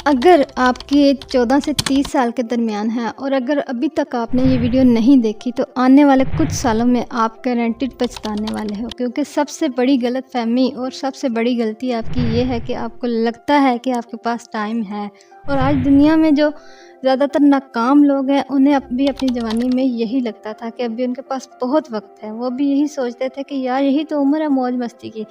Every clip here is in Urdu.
اگر آپ کی ایج 14 سے 30 سال کے درمیان ہے اور اگر ابھی تک آپ نے یہ ویڈیو نہیں دیکھی تو آنے والے کچھ سالوں میں آپ گارنٹیڈ پچھتانے والے ہو، کیونکہ سب سے بڑی غلط فہمی اور سب سے بڑی غلطی آپ کی یہ ہے کہ آپ کو لگتا ہے کہ آپ کے پاس ٹائم ہے۔ اور آج دنیا میں جو زیادہ تر ناکام لوگ ہیں انہیں بھی اپنی جوانی میں یہی لگتا تھا کہ ابھی ان کے پاس بہت وقت ہے، وہ بھی یہی سوچتے تھے کہ یار یہی تو عمر ہے موج مستی کی،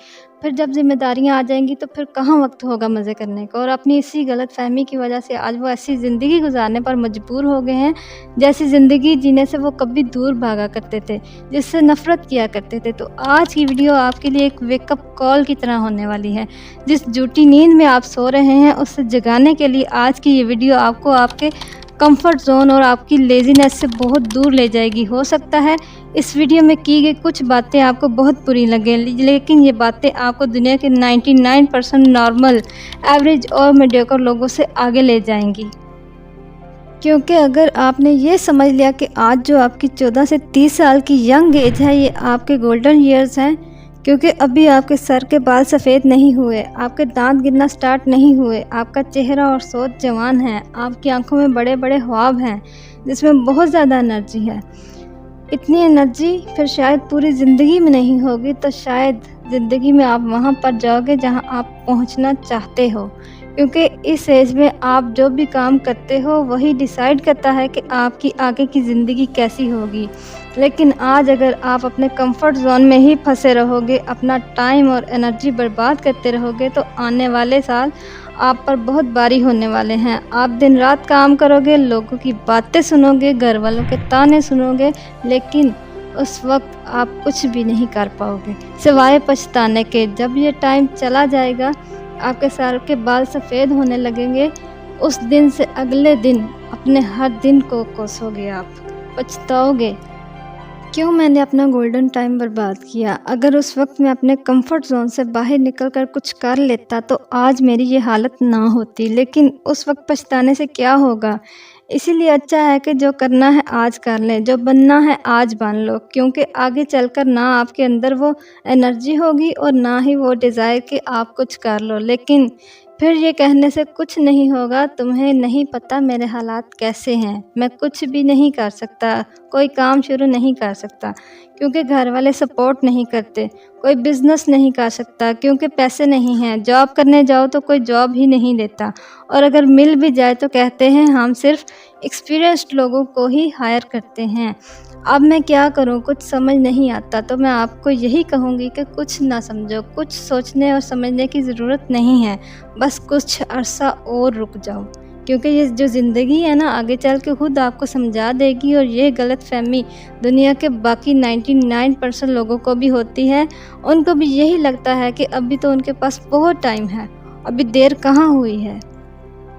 پھر جب ذمہ داریاں آ جائیں گی تو پھر کہاں وقت ہوگا مزے کرنے کا۔ اور اپنی اسی غلط فہمی کی وجہ سے آج وہ ایسی زندگی گزارنے پر مجبور ہو گئے ہیں جیسی زندگی جینے سے وہ کبھی دور بھاگا کرتے تھے، جس سے نفرت کیا کرتے تھے۔ تو آج کی ویڈیو آپ کے لیے ایک ویک اپ کال کی طرح ہونے والی ہے۔ جس جھوٹی نیند میں آپ سو رہے ہیں اس سے جگانے کے لیے آج کی یہ ویڈیو آپ کو آپ کے کمفرٹ زون اور آپ کی لیزینس سے بہت دور لے جائے گی۔ ہو سکتا ہے اس ویڈیو میں کی گئی کچھ باتیں آپ کو بہت بری لگیں، لیکن یہ باتیں آپ کو دنیا کے 99% نارمل، ایوریج اور میڈیوکر لوگوں سے آگے لے جائیں گی۔ کیونکہ اگر آپ نے یہ سمجھ لیا کہ آج جو آپ کی 14 سے 30 سال کی ینگ ایج ہے یہ آپ کے گولڈن ایئرز ہیں، کیونکہ ابھی آپ کے سر کے بال سفید نہیں ہوئے، آپ کے دانت گرنا سٹارٹ نہیں ہوئے، آپ کا چہرہ اور سوچ جوان ہے، آپ کی آنکھوں میں بڑے بڑے خواب ہیں جس میں بہت زیادہ انرجی ہے۔ اتنی انرجی پھر شاید پوری زندگی میں نہیں ہوگی، تو شاید زندگی میں آپ وہاں پر جاؤ گے جہاں آپ پہنچنا چاہتے ہو، کیونکہ اس ایج میں آپ جو بھی کام کرتے ہو وہی ڈیسائیڈ کرتا ہے کہ آپ کی آگے کی زندگی کیسی ہوگی۔ لیکن آج اگر آپ اپنے کمفرٹ زون میں ہی پھنسے رہو گے، اپنا ٹائم اور انرجی برباد کرتے رہو گے، تو آنے والے سال آپ پر بہت بھاری ہونے والے ہیں۔ آپ دن رات کام کرو گے، لوگوں کی باتیں سنو گے، گھر والوں کے تانے سنو گے، لیکن اس وقت آپ کچھ بھی نہیں کر پاؤ گے سوائے پچھتانے کے۔ جب یہ ٹائم چلا جائے گا، آپ کے سر کے بال سفید ہونے لگیں گے، اس دن سے اگلے دن اپنے ہر دن کو کوسو گے، آپ پچھتاؤ گے کیوں میں نے اپنا گولڈن ٹائم برباد کیا۔ اگر اس وقت میں اپنے کمفرٹ زون سے باہر نکل کر کچھ کر لیتا تو آج میری یہ حالت نہ ہوتی، لیکن اس وقت پچھتانے سے کیا ہوگا۔ اسی لیے اچھا ہے کہ جو کرنا ہے آج کر لیں، جو بننا ہے آج بن لو، کیونکہ آگے چل کر نہ آپ کے اندر وہ انرجی ہوگی اور نہ ہی وہ ڈیزائر کہ آپ کچھ کر لو۔ لیکن پھر یہ کہنے سے کچھ نہیں ہوگا، تمہیں نہیں پتہ میرے حالات کیسے ہیں، میں کچھ بھی نہیں کر سکتا، کوئی کام شروع نہیں کر سکتا کیونکہ گھر والے سپورٹ نہیں کرتے، کوئی بزنس نہیں کر سکتا کیونکہ پیسے نہیں ہیں، جاب کرنے جاؤ تو کوئی جاب ہی نہیں دیتا، اور اگر مل بھی جائے تو کہتے ہیں ہم صرف ایکسپیرینسڈ لوگوں کو ہی ہائر کرتے ہیں۔ اب میں کیا کروں، کچھ سمجھ نہیں آتا۔ تو میں آپ کو یہی کہوں گی کہ کچھ نہ سمجھو، کچھ سوچنے اور سمجھنے کی ضرورت نہیں ہے، بس کچھ عرصہ اور رک جاؤ، کیونکہ یہ جو زندگی ہے نا آگے چل کے خود آپ کو سمجھا دے گی۔ اور یہ غلط فہمی دنیا کے باقی 99% لوگوں کو بھی ہوتی ہے، ان کو بھی یہی لگتا ہے کہ ابھی تو ان کے پاس بہت ٹائم ہے، ابھی دیر کہاں ہوئی ہے،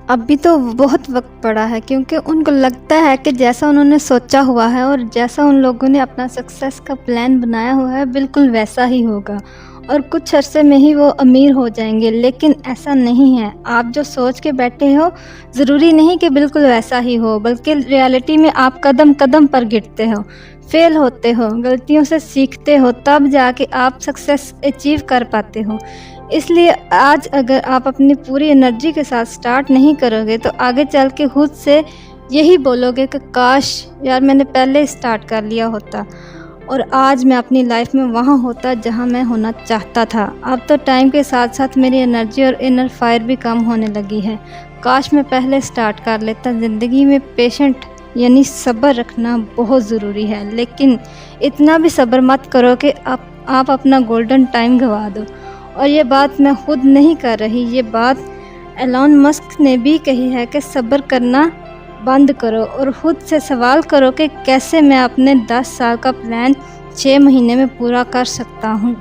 ابھی تو بہت وقت پڑا ہے، کیونکہ ان کو لگتا ہے کہ جیسا انہوں نے سوچا ہوا ہے اور جیسا ان لوگوں نے اپنا سکسیس کا پلان بنایا ہوا ہے بالکل ویسا ہی ہوگا اور کچھ عرصے میں ہی وہ امیر ہو جائیں گے۔ لیکن ایسا نہیں ہے، آپ جو سوچ کے بیٹھے ہو ضروری نہیں کہ بالکل ویسا ہی ہو، بلکہ ریالٹی میں آپ قدم قدم پر گرتے ہو، فیل ہوتے ہو، غلطیوں سے سیکھتے ہو، تب جا کے آپ سکسیس اچیو کر پاتے ہو۔ اس لیے آج اگر آپ اپنی پوری انرجی کے ساتھ سٹارٹ نہیں کرو گے تو آگے چل کے خود سے یہی بولو گے کہ کاش یار میں نے پہلے سٹارٹ کر لیا ہوتا اور آج میں اپنی لائف میں وہاں ہوتا جہاں میں ہونا چاہتا تھا۔ اب تو ٹائم کے ساتھ ساتھ میری انرجی اور انر فائر بھی کم ہونے لگی ہے، کاش میں پہلے سٹارٹ کر لیتا۔ زندگی میں پیشنٹ یعنی صبر رکھنا بہت ضروری ہے، لیکن اتنا بھی صبر مت کرو کہ آپ اپنا گولڈن ٹائم گنوا دو۔ اور یہ بات میں خود نہیں کر رہی، یہ بات ایلون مسک نے بھی کہی ہے کہ صبر کرنا بند کرو اور خود سے سوال کرو کہ کیسے میں اپنے 10 سال کا پلان 6 مہینے میں پورا کر سکتا ہوں۔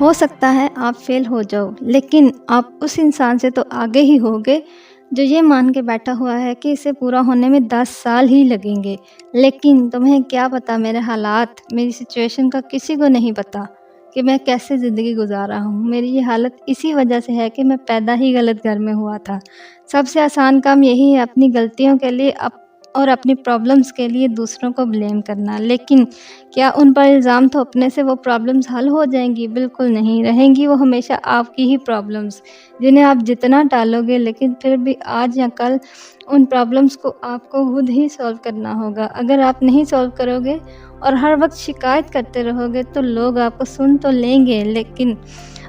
ہو سکتا ہے آپ فیل ہو جاؤ، لیکن آپ اس انسان سے تو آگے ہی ہوگے جو یہ مان کے بیٹھا ہوا ہے کہ اسے پورا ہونے میں 10 سال ہی لگیں گے۔ لیکن تمہیں کیا پتا، میرے حالات، میری سچویشن کا کسی کو نہیں پتا کہ میں کیسے زندگی گزار رہا ہوں۔ میری یہ حالت اسی وجہ سے ہے کہ میں پیدا ہی غلط گھر میں ہوا تھا۔ سب سے آسان کام یہی ہے اپنی غلطیوں کے لیے اور اپنی پرابلمس کے لیے دوسروں کو بلیم کرنا، لیکن کیا ان پر الزام تھوپنے سے وہ پرابلمس حل ہو جائیں گی؟ بالکل نہیں، رہیں گی وہ ہمیشہ آپ کی ہی پرابلمس، جنہیں آپ جتنا ٹالو گے لیکن پھر بھی آج یا کل ان پرابلمس کو آپ کو خود ہی سولو کرنا ہوگا۔ اگر آپ نہیں سولو کرو گے اور ہر وقت شکایت کرتے رہو گے تو لوگ آپ کو سن تو لیں گے، لیکن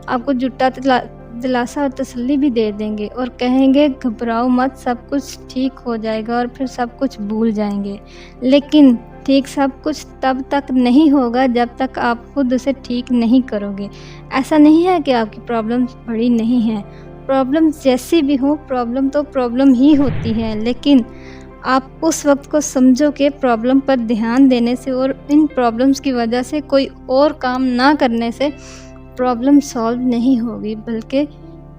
آپ کو جھوٹا دلاسا اور تسلی بھی دے دیں گے اور کہیں گے گھبراؤ مت، سب کچھ ٹھیک ہو جائے گا، اور پھر سب کچھ بھول جائیں گے۔ لیکن ٹھیک سب کچھ تب تک نہیں ہوگا جب تک آپ خود اسے ٹھیک نہیں کرو گے۔ ایسا نہیں ہے کہ آپ کی پرابلمس بڑی نہیں ہیں، پرابلمس جیسی بھی ہوں، پرابلم تو پرابلم ہی ہوتی ہے، لیکن آپ اس وقت کو سمجھو کہ پرابلم پر دھیان دینے سے اور ان پرابلمس کی وجہ سے کوئی اور کام نہ کرنے سے پرابلم سالو نہیں ہوگی، بلکہ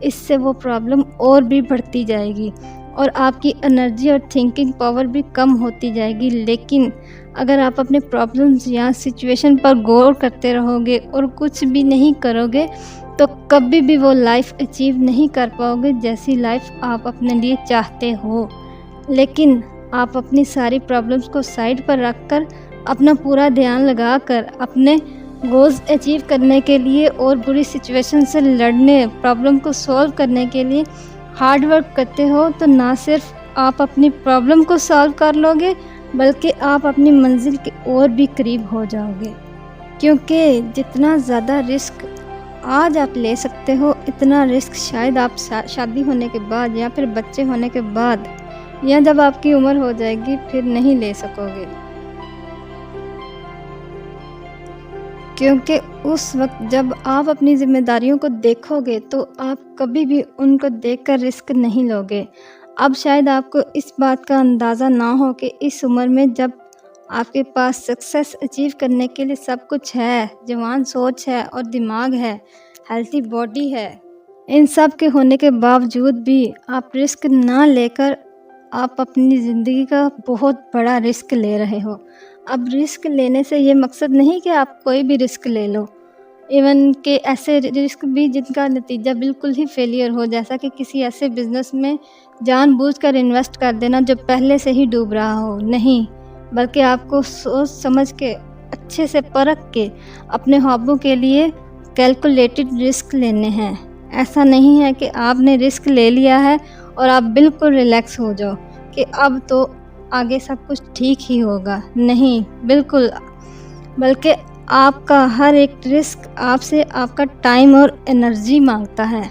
اس سے وہ پرابلم اور بھی بڑھتی جائے گی اور آپ کی انرجی اور تھنکنگ پاور بھی کم ہوتی جائے گی۔ لیکن اگر آپ اپنے پرابلمس یا سچویشن پر غور کرتے رہو گے اور کچھ بھی نہیں کرو گے تو کبھی بھی وہ لائف اچیو نہیں کر پاؤ گے جیسی لائف آپ اپنے لیے چاہتے ہو۔ لیکن آپ اپنی ساری پرابلمس کو سائڈ پر رکھ کر اپنا پورا دھیان لگا کر اپنے گولز اچیو کرنے کے لیے اور بری سچویشن سے لڑنے، پرابلم کو سولو کرنے کے لیے ہارڈ ورک کرتے ہو تو نہ صرف آپ اپنی پرابلم کو سالو کر لو گے بلکہ آپ اپنی منزل کے اور بھی قریب ہو جاؤ گے، کیونکہ جتنا زیادہ رسک آج آپ لے سکتے ہو اتنا رسک شاید آپ شادی ہونے کے بعد یا پھر بچے ہونے کے بعد یا جب آپ کی عمر ہو جائے گی پھر نہیں لے سکو گے، کیونکہ اس وقت جب آپ اپنی ذمہ داریوں کو دیکھو گے تو آپ کبھی بھی ان کو دیکھ کر رسک نہیں لو گے۔ اب شاید آپ کو اس بات کا اندازہ نہ ہو کہ اس عمر میں جب آپ کے پاس سکسیس اچیو کرنے کے لیے سب کچھ ہے، جوان سوچ ہے اور دماغ ہے، ہیلتھی باڈی ہے، ان سب کے ہونے کے باوجود بھی آپ رسک نہ لے کر آپ اپنی زندگی کا بہت بڑا رسک لے رہے ہو۔ اب رسک لینے سے یہ مقصد نہیں کہ آپ کوئی بھی رسک لے لو، ایون کہ ایسے رسک بھی جن کا نتیجہ بالکل ہی فیلئر ہو، جیسا کہ کسی ایسے بزنس میں جان بوجھ کر انویسٹ کر دینا جو پہلے سے ہی ڈوب رہا ہو، نہیں، بلکہ آپ کو سوچ سمجھ کے اچھے سے پرکھ کے اپنے خوابوں کے لیے کیلکولیٹڈ رسک لینے ہیں۔ ایسا نہیں ہے کہ آپ نے رسک لے لیا ہے اور آپ بالکل ریلیکس ہو جاؤ کہ اب تو آگے سب کچھ ٹھیک ہی ہوگا، نہیں، بالکل، بلکہ آپ کا ہر ایک رسک آپ سے آپ کا ٹائم اور انرجی مانگتا ہے،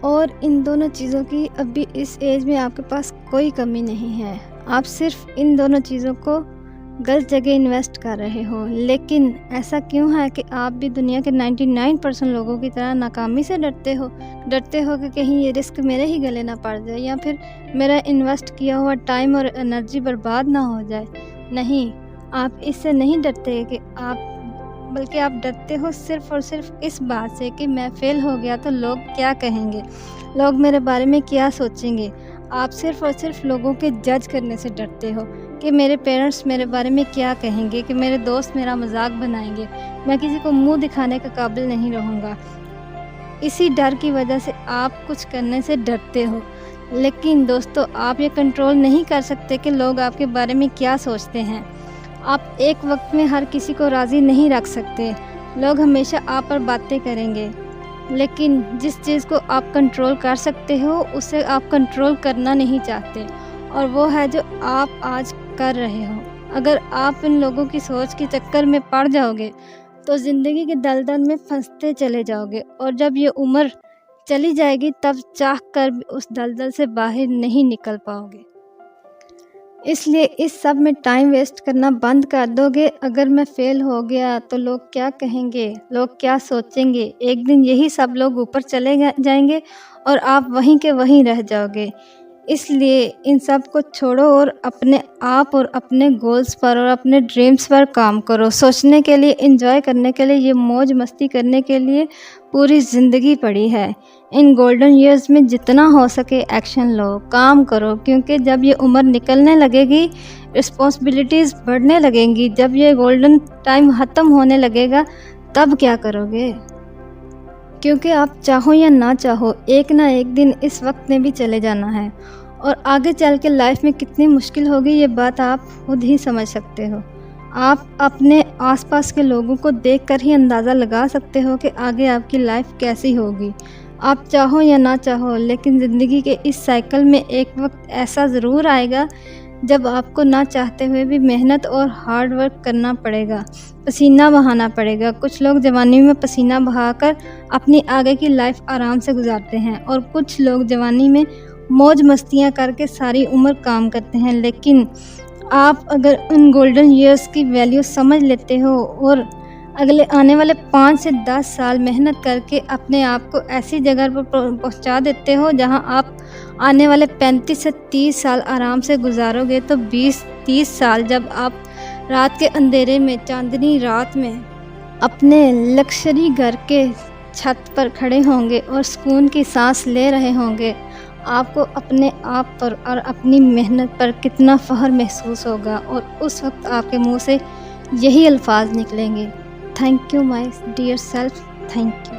اور ان دونوں چیزوں کی ابھی اس ایج میں آپ کے پاس کوئی کمی نہیں ہے۔ آپ صرف ان دونوں چیزوں کو غلط جگہ انویسٹ کر رہے ہو۔ لیکن ایسا کیوں ہے کہ آپ بھی دنیا کے 99% لوگوں کی طرح ناکامی سے ڈرتے ہو کہ کہیں یہ رسک میرے ہی گلے نہ پڑ جائے یا پھر میرا انویسٹ کیا ہوا ٹائم اور انرجی برباد نہ ہو جائے؟ نہیں، آپ اس سے نہیں ڈرتے کہ بلکہ آپ ڈرتے ہو صرف اور صرف اس بات سے کہ میں فیل ہو گیا تو لوگ کیا کہیں گے، لوگ میرے بارے میں کیا سوچیں گے۔ آپ صرف اور صرف لوگوں کے جج کرنے سے ڈرتے ہو کہ میرے پیرنٹس میرے بارے میں کیا کہیں گے، کہ میرے دوست میرا مذاق بنائیں گے، میں کسی کو منہ دکھانے کے قابل نہیں رہوں گا۔ اسی ڈر کی وجہ سے آپ کچھ کرنے سے ڈرتے ہو۔ لیکن دوستو، آپ یہ کنٹرول نہیں کر سکتے کہ لوگ آپ کے بارے میں کیا سوچتے ہیں۔ آپ ایک وقت میں ہر کسی کو راضی نہیں رکھ سکتے، لوگ ہمیشہ آپ پر باتیں کریں گے، لیکن جس چیز کو آپ کنٹرول کر سکتے ہو اسے آپ کنٹرول کرنا نہیں چاہتے، اور وہ ہے جو آپ آج کر رہے ہو۔ اگر آپ ان لوگوں کی سوچ کے چکر میں پڑ جاؤ گے تو زندگی کے دلدل میں پھنستے چلے جاؤ گے، اور جب یہ عمر چلی جائے گی تب چاہ کر بھی اس دلدل سے باہر نہیں نکل پاؤ گے۔ اس لیے اس سب میں ٹائم ویسٹ کرنا بند کر دو گے۔ اگر میں فیل ہو گیا تو لوگ کیا کہیں گے، لوگ کیا سوچیں گے، ایک دن یہی سب لوگ اوپر چلے جائیں گے اور آپ وہیں کے وہیں رہ جاؤ گے۔ اس لیے ان سب کو چھوڑو اور اپنے آپ اور اپنے گولز پر اور اپنے ڈریمز پر کام کرو۔ سوچنے کے لیے، انجوائے کرنے کے لیے، یہ موج مستی کرنے کے لیے پوری زندگی پڑی ہے۔ ان گولڈن ایئرز میں جتنا ہو سکے ایکشن لو، کام کرو، کیونکہ جب یہ عمر نکلنے لگے گی، رسپانسبلٹیز بڑھنے لگیں گی، جب یہ گولڈن ٹائم ختم ہونے لگے گا تب کیا کرو گے؟ کیونکہ آپ چاہو یا نہ چاہو ایک نہ ایک دن اس وقت نے بھی چلے جانا ہے، اور آگے چل کے لائف میں کتنی مشکل ہوگی یہ بات آپ خود ہی سمجھ سکتے ہو۔ آپ اپنے آس پاس کے لوگوں کو دیکھ کر ہی اندازہ لگا سکتے ہو کہ آگے آپ کی لائف کیسی ہوگی۔ آپ چاہو یا نہ چاہو، لیکن زندگی کے اس سائیکل میں ایک وقت ایسا ضرور آئے گا جب آپ کو نہ چاہتے ہوئے بھی محنت اور ہارڈ ورک کرنا پڑے گا، پسینہ بہانا پڑے گا۔ کچھ لوگ جوانی میں پسینہ بہا کر اپنی آگے کی لائف آرام سے گزارتے ہیں، اور کچھ لوگ جوانی میں موج مستیاں کر کے ساری عمر کام کرتے ہیں۔ لیکن آپ اگر ان گولڈن ایئرز کی ویلیو سمجھ لیتے ہو اور اگلے آنے والے 5 سے 10 سال محنت کر کے اپنے آپ کو ایسی جگہ پر پہنچا دیتے ہو جہاں آپ آنے والے 35 سے 30 سال آرام سے گزارو گے، تو 20-30 سال جب آپ رات کے اندھیرے میں، چاندنی رات میں اپنے لکشری گھر کے چھت پر کھڑے ہوں گے اور سکون کی سانس لے رہے ہوں گے، آپ کو اپنے آپ پر اور اپنی محنت پر کتنا فخر محسوس ہوگا، اور اس وقت آپ کے منہ سے یہی الفاظ نکلیں گے: thank you my dear self, thank you.